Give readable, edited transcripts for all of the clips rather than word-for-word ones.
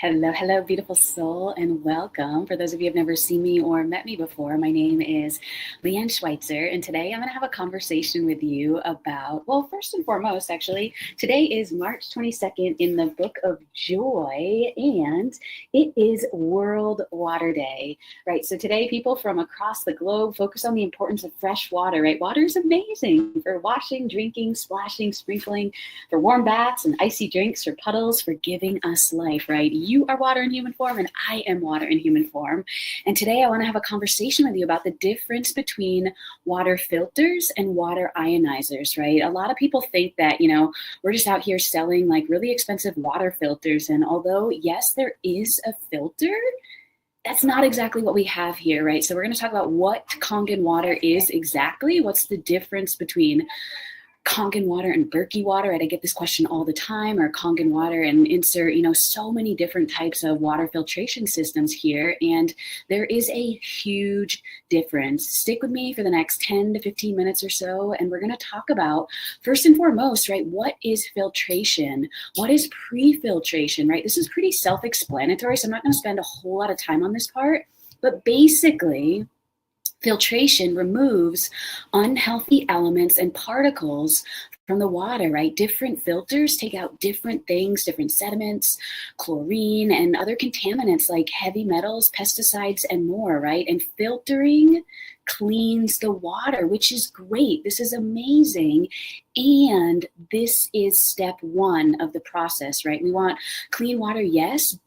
Hello, hello, beautiful soul, and welcome. For those of you who have never seen me or met me before, my name is Leanne Schweitzer, and today I'm going to have a conversation with you about, well, first and foremost, actually, today is March 22nd in the Book of Joy, and it is World Water Day, right? So today, people from across the globe focus on the importance of fresh water, right? Water is amazing for washing, drinking, splashing, sprinkling, for warm baths and icy drinks, for puddles, for giving us life, right? You are water in human form, and I am water in human form. And today I want to have a conversation with you about the difference between water filters and water ionizers, right? A lot of people think that, we're just out here selling like really expensive water filters. And although, yes, there is a filter, that's not exactly what we have here, right? So we're going to talk about what Kangen water is exactly. What's the difference between Kangen water and Berkey water? I get this question all the time, or Kangen water, and insert, so many different types of water filtration systems here. And there is a huge difference. Stick with me for the next 10 to 15 minutes or so. And we're going to talk about, first and foremost, right, what is filtration? What is pre-filtration, right? This is pretty self-explanatory, so I'm not going to spend a whole lot of time on this part. But basically, filtration removes unhealthy elements and particles from the water, right? Different filters take out different things, different sediments, chlorine, and other contaminants like heavy metals, pesticides, and more, right? And filtering cleans the water, which is great. This is amazing. And this is step one of the process, right? We want clean water, yes.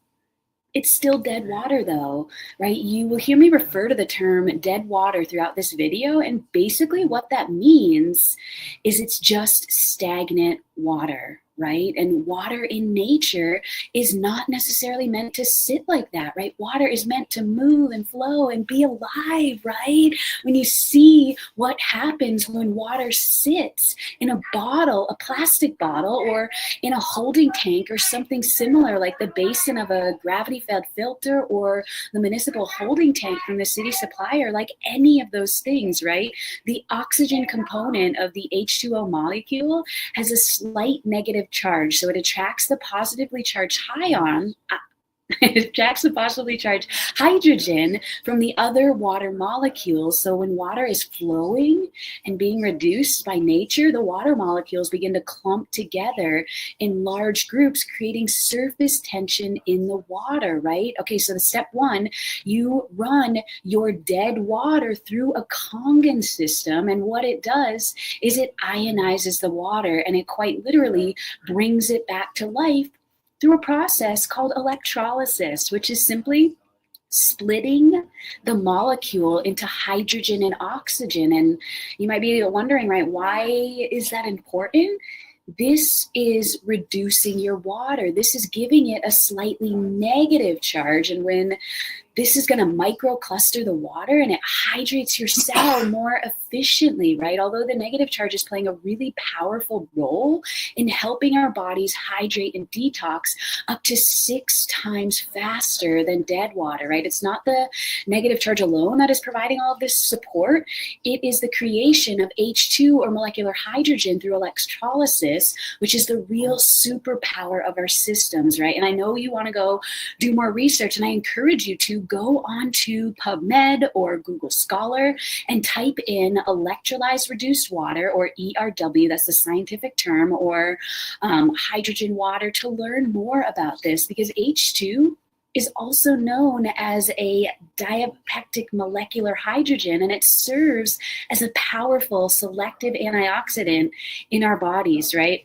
It's still dead water though, right? You will hear me refer to the term dead water throughout this video. And basically what that means is it's just stagnant water, right? And water in nature is not necessarily meant to sit like that, right? Water is meant to move and flow and be alive, right? When you see what happens when water sits in a bottle, a plastic bottle, or in a holding tank or something similar, like the basin of a gravity-fed filter or the municipal holding tank from the city supplier, like any of those things, right? The oxygen component of the H2O molecule has a slight negative charge. So it attracts the positively charged ion. It attracts the positively charged hydrogen from the other water molecules. So when water is flowing and being reduced by nature, the water molecules begin to clump together in large groups, creating surface tension in the water, right? Okay, so the step one, you run your dead water through a Kangen system, and what it does is it ionizes the water, and it quite literally brings it back to life through a process called electrolysis, which is simply splitting the molecule into hydrogen and oxygen. And you might be wondering, right, why is that important? This is reducing your water. This is giving it a slightly negative charge. And when this is going to microcluster the water and it hydrates your cell more efficiently, right? Although the negative charge is playing a really powerful role in helping our bodies hydrate and detox up to 6 times faster than dead water, right? It's not the negative charge alone that is providing all of this support. It is the creation of H2 or molecular hydrogen through electrolysis, which is the real superpower of our systems, right? And I know you want to go do more research, and I encourage you to go on to PubMed or Google Scholar and type in electrolyzed reduced water, or ERW, that's the scientific term, or hydrogen water, to learn more about this, because H2 is also known as a diapeptic molecular hydrogen, and it serves as a powerful selective antioxidant in our bodies, right?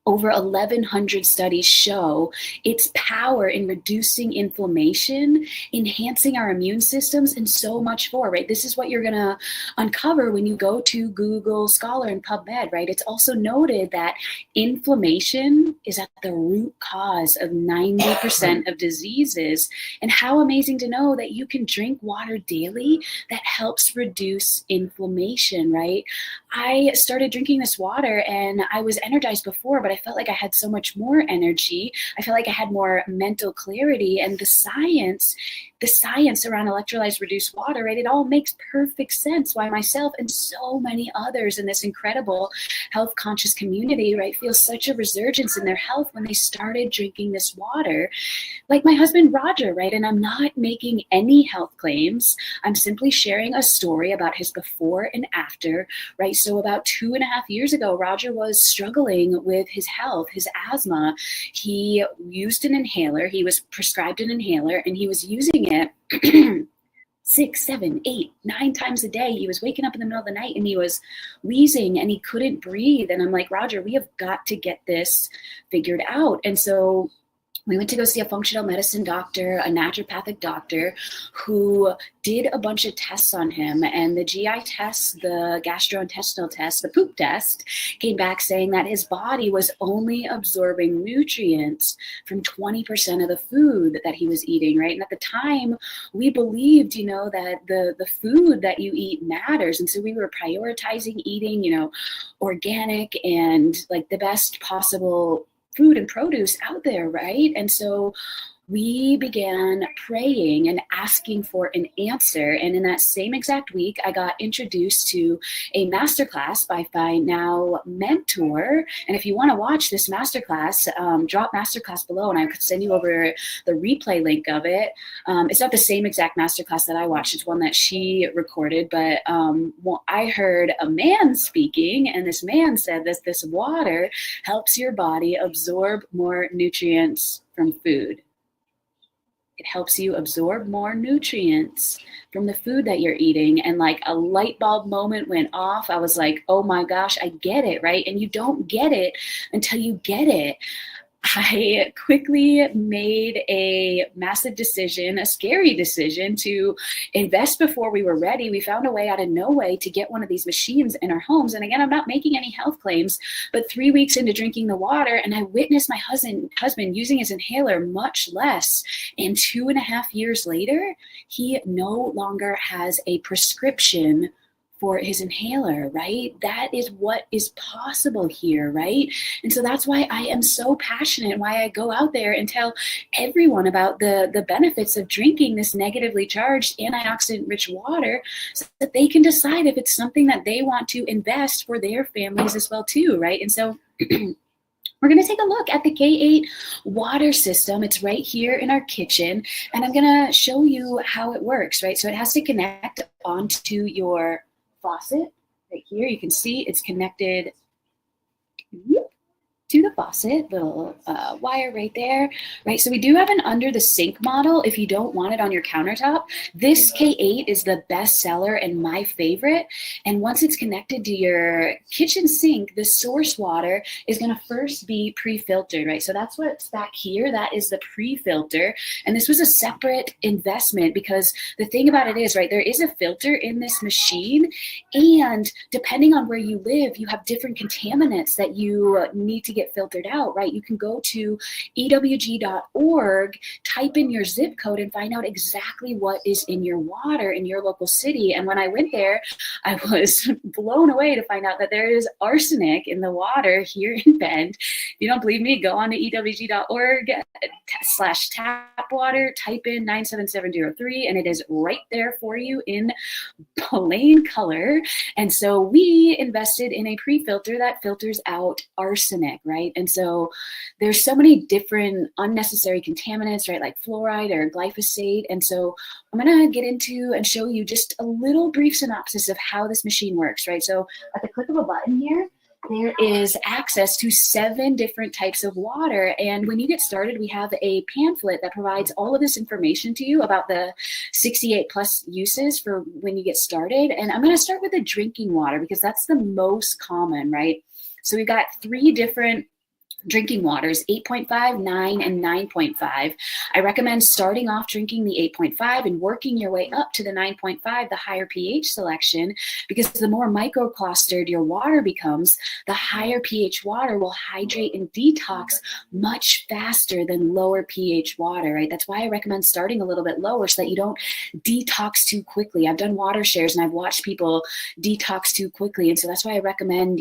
Over 1,100 studies show its power in reducing inflammation, enhancing our immune systems, and so much more, right? This is what you're gonna uncover when you go to Google Scholar and PubMed, right? It's also noted that inflammation is at the root cause of 90% of diseases. And how amazing to know that you can drink water daily that helps reduce inflammation, right? I started drinking this water and I was energized before, but I felt like I had so much more energy. I felt like I had more mental clarity, and the science around electrolytes reduced water, right? It all makes perfect sense why myself and so many others in this incredible health conscious community, right, feel such a resurgence in their health when they started drinking this water. Like my husband Roger, right? And I'm not making any health claims. I'm simply sharing a story about his before and after, right? So about 2.5 years ago, Roger was struggling with his health, his asthma. He used an inhaler. He was prescribed an inhaler and he was using it 6, 7, 8, 9 times a day. He was waking up in the middle of the night and he was wheezing and he couldn't breathe. And I'm like, Roger, we have got to get this figured out. And so we went to go see a functional medicine doctor, a naturopathic doctor, who did a bunch of tests on him. And the GI test, the gastrointestinal test, the poop test, came back saying that his body was only absorbing nutrients from 20% of the food that he was eating, right? And at the time, we believed, that the food that you eat matters. And so we were prioritizing eating, organic and like the best possible food and produce out there, right? And so we began praying and asking for an answer. And in that same exact week, I got introduced to a masterclass by my now mentor. And if you want to watch this masterclass, drop masterclass below and I could send you over the replay link of it. It's not the same exact masterclass that I watched. It's one that she recorded, but I heard a man speaking, and this man said this water helps your body absorb more nutrients from food. It helps you absorb more nutrients from the food that you're eating. And like a light bulb moment went off. I was like, oh my gosh, I get it, right? And you don't get it until you get it. I quickly made a massive decision, a scary decision, to invest before we were ready. We found a way out of no way to get one of these machines in our homes. And again, I'm not making any health claims, but 3 weeks into drinking the water, and I witnessed my husband using his inhaler much less. And 2.5 years later, he no longer has a prescription for his inhaler, right? That is what is possible here, right? And so that's why I am so passionate, why I go out there and tell everyone about the benefits of drinking this negatively charged antioxidant-rich water so that they can decide if it's something that they want to invest for their families as well too, right? And so we're going to take a look at the K8 water system. It's right here in our kitchen, and I'm going to show you how it works, right? So it has to connect onto your faucet right here. You can see it's connected to the faucet, little wire right there, right? So we do have an under the sink model if you don't want it on your countertop. This K8 is the best seller and my favorite. And once it's connected to your kitchen sink, the source water is going to first be pre-filtered, right? So that's what's back here. That is the pre-filter. And this was a separate investment because the thing about it is, right, there is a filter in this machine. And depending on where you live, you have different contaminants that you need to get filtered out, right? You can go to ewg.org, type in your zip code and find out exactly what is in your water in your local city. And when I went there, I was blown away to find out that there is arsenic in the water here in Bend. If you don't believe me, go on to ewg.org/tap water, type in 97703, and it is right there for you in plain color. And so we invested in a pre-filter that filters out arsenic, right? And so there's so many different unnecessary contaminants, right? Like fluoride or glyphosate. And so I'm going to get into and show you just a little brief synopsis of how this machine works, right? So at the click of a button here, there is access to 7 different types of water. And when you get started, we have a pamphlet that provides all of this information to you about the 68 plus uses for when you get started. And I'm going to start with the drinking water because that's the most common, right? So we've got 3 different drinking waters, 8.5, 9, and 9.5. I recommend starting off drinking the 8.5 and working your way up to the 9.5, the higher pH selection, because the more microclustered your water becomes, the higher pH water will hydrate and detox much faster than lower pH water, right? That's why I recommend starting a little bit lower so that you don't detox too quickly. I've done water shares and I've watched people detox too quickly. And so that's why I recommend,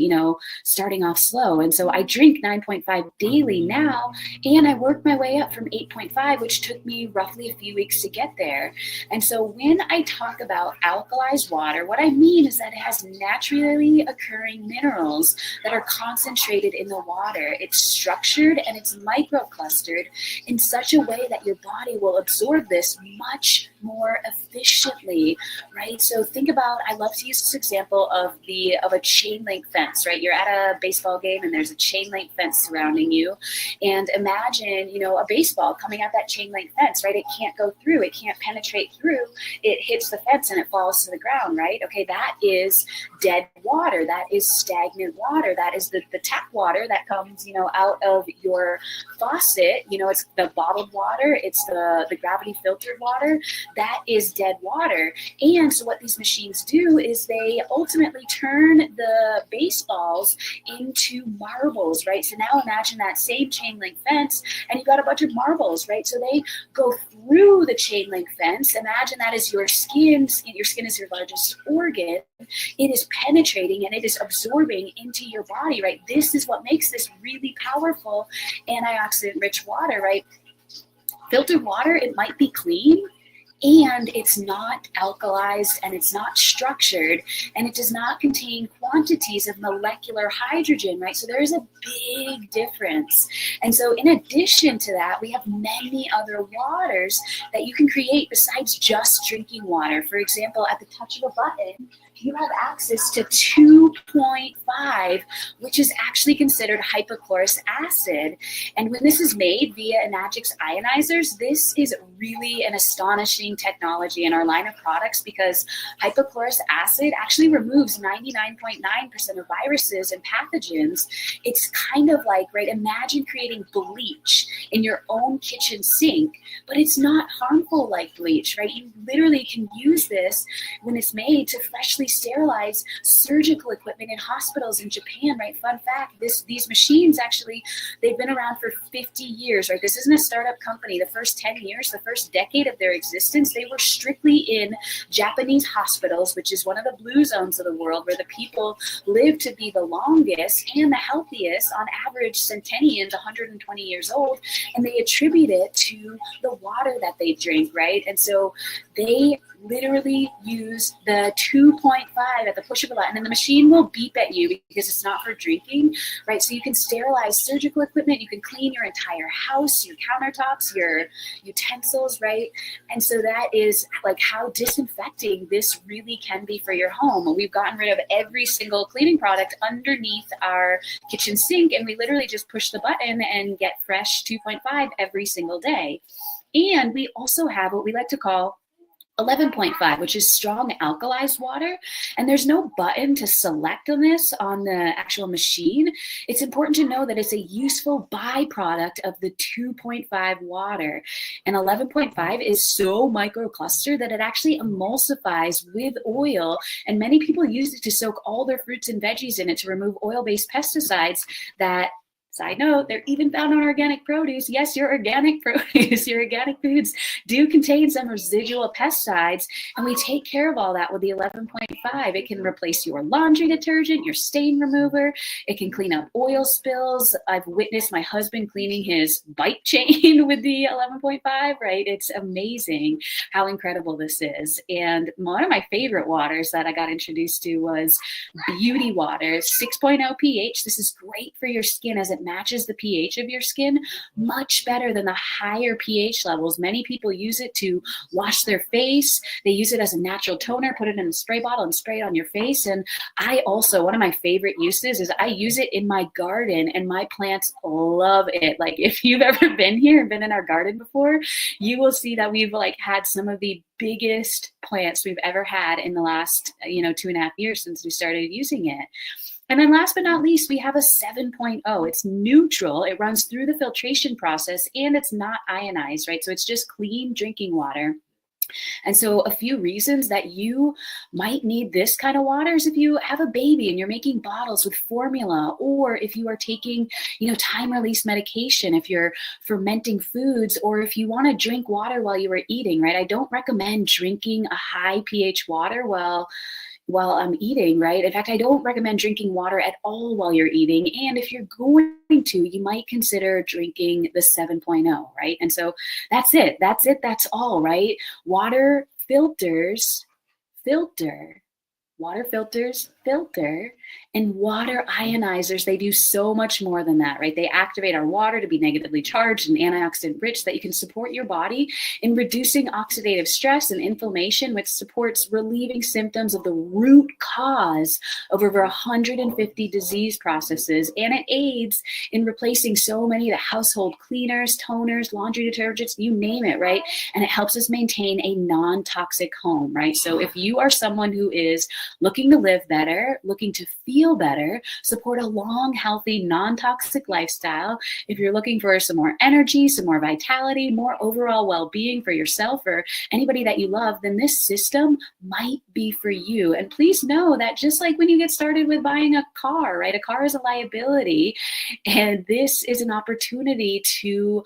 starting off slow. And so I drink 9.5 daily now, and I worked my way up from 8.5, which took me roughly a few weeks to get there. And so when I talk about alkalized water, what I mean is that it has naturally occurring minerals that are concentrated in the water. It's structured and it's microclustered in such a way that your body will absorb this much more efficiently, right? So think about, I love to use this example of a chain link fence, right? You're at a baseball game and there's a chain link fence surrounding you. And imagine, a baseball coming at that chain link fence, right? It can't go through, it can't penetrate through, it hits the fence and it falls to the ground, right? Okay, that is dead water, that is stagnant water, that is the tap water that comes, out of your faucet, it's the bottled water, it's the gravity filtered water, that is dead water. And so what these machines do is they ultimately turn the baseballs into marbles, right? So now imagine that same chain link fence and you got a bunch of marbles, right? So they go through the chain link fence. Imagine that is your skin. Your skin is your largest organ. It is penetrating and it is absorbing into your body, right? This is what makes this really powerful antioxidant-rich water, right? Filtered water, it might be clean, and it's not alkalized and it's not structured and it does not contain quantities of molecular hydrogen, right? So there is a big difference. And so in addition to that, we have many other waters that you can create besides just drinking water. For example, at the touch of a button, you have access to 2.5, which is actually considered hypochlorous acid. And when this is made via Enagix ionizers, this is really an astonishing technology in our line of products because hypochlorous acid actually removes 99.9% of viruses and pathogens. It's kind of like, right, imagine creating bleach in your own kitchen sink, but it's not harmful like bleach, right? You literally can use this when it's made to freshly sterilize surgical equipment in hospitals in Japan, right? Fun fact, these machines actually, they've been around for 50 years, right? This isn't a startup company. The first 10 years, the first decade of their existence, they were strictly in Japanese hospitals, which is one of the blue zones of the world where the people live to be the longest and the healthiest, on average centennials, 120 years old, and they attribute it to the water that they drink, right? And so they literally use the 2.5 at the push of a button, and the machine will beep at you because it's not for drinking, right? So you can sterilize surgical equipment, you can clean your entire house, your countertops, your utensils, right? And so that is like how disinfecting this really can be for your home. We've gotten rid of every single cleaning product underneath our kitchen sink, and we literally just push the button and get fresh 2.5 every single day. And we also have what we like to call 11.5, which is strong alkalized water. And there's no button to select on this on the actual machine. It's important to know that it's a useful byproduct of the 2.5 water. And 11.5 is so microclustered that it actually emulsifies with oil. And many people use it to soak all their fruits and veggies in it to remove oil-based pesticides that, side note, they're even found on organic produce. Yes, your organic produce, your organic foods do contain some residual pesticides, and we take care of all that with the 11.5. It can replace your laundry detergent, your stain remover. It can clean up oil spills. I've witnessed my husband cleaning his bike chain with the 11.5, right? It's amazing how incredible this is. And one of my favorite waters that I got introduced to was Beauty Water, 6.0 pH. This is great for your skin as it matches the pH of your skin much better than the higher pH levels. Many people use it to wash their face. They use it as a natural toner, put it in a spray bottle and spray it on your face. And I also, one of my favorite uses is I use it in my garden, and my plants love it. Like if you've ever been here and been in our garden before, you will see that we've like had some of the biggest plants we've ever had in the last, 2.5 years since we started using it. And then last but not least, we have a 7.0. It's neutral. It runs through the filtration process and it's not ionized, right? So it's just clean drinking water. And so a few reasons that you might need this kind of water is if you have a baby and you're making bottles with formula, or if you are taking, time release medication, if you're fermenting foods, or if you want to drink water while you are eating, right? I don't recommend drinking a high pH water while I'm eating, right? In fact, I don't recommend drinking water at all while you're eating. And if you're going to, you might consider drinking the 7.0, right? And so that's it. That's all, right? Water filters, filter. Water filters, filter, and water ionizers, they do so much more than that, right? They activate our water to be negatively charged and antioxidant-rich, so that you can support your body in reducing oxidative stress and inflammation, which supports relieving symptoms of the root cause of over 150 disease processes. And it aids in replacing so many of the household cleaners, toners, laundry detergents, you name it, right? And it helps us maintain a non-toxic home, right? So if you are someone who is looking to live better, looking to feel better, support a long, healthy, non-toxic lifestyle, if you're looking for some more energy, some more vitality, more overall well-being for yourself or anybody that you love, then this system might be for you. And please know that just like when you get started with buying a car, right? A car is a liability, and this is an opportunity to,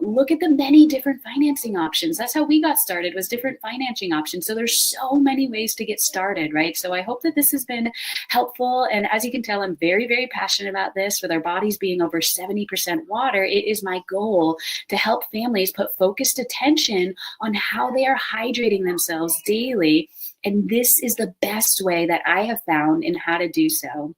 look at the many different financing options. That's how we got started, was different financing options. So there's so many ways to get started, right? So I hope that this has been helpful. And as you can tell, I'm very, very passionate about this. With our bodies being over 70% water, it is my goal to help families put focused attention on how they are hydrating themselves daily. And this is the best way that I have found in how to do so.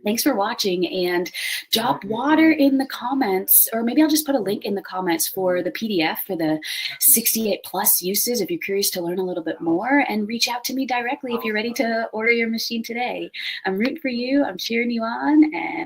Thanks for watching, and drop water in the comments, or maybe I'll just put a link in the comments for the PDF for the 68 plus uses if you're curious to learn a little bit more, and reach out to me directly if you're ready to order your machine today. I'm rooting for you. I'm cheering you on, and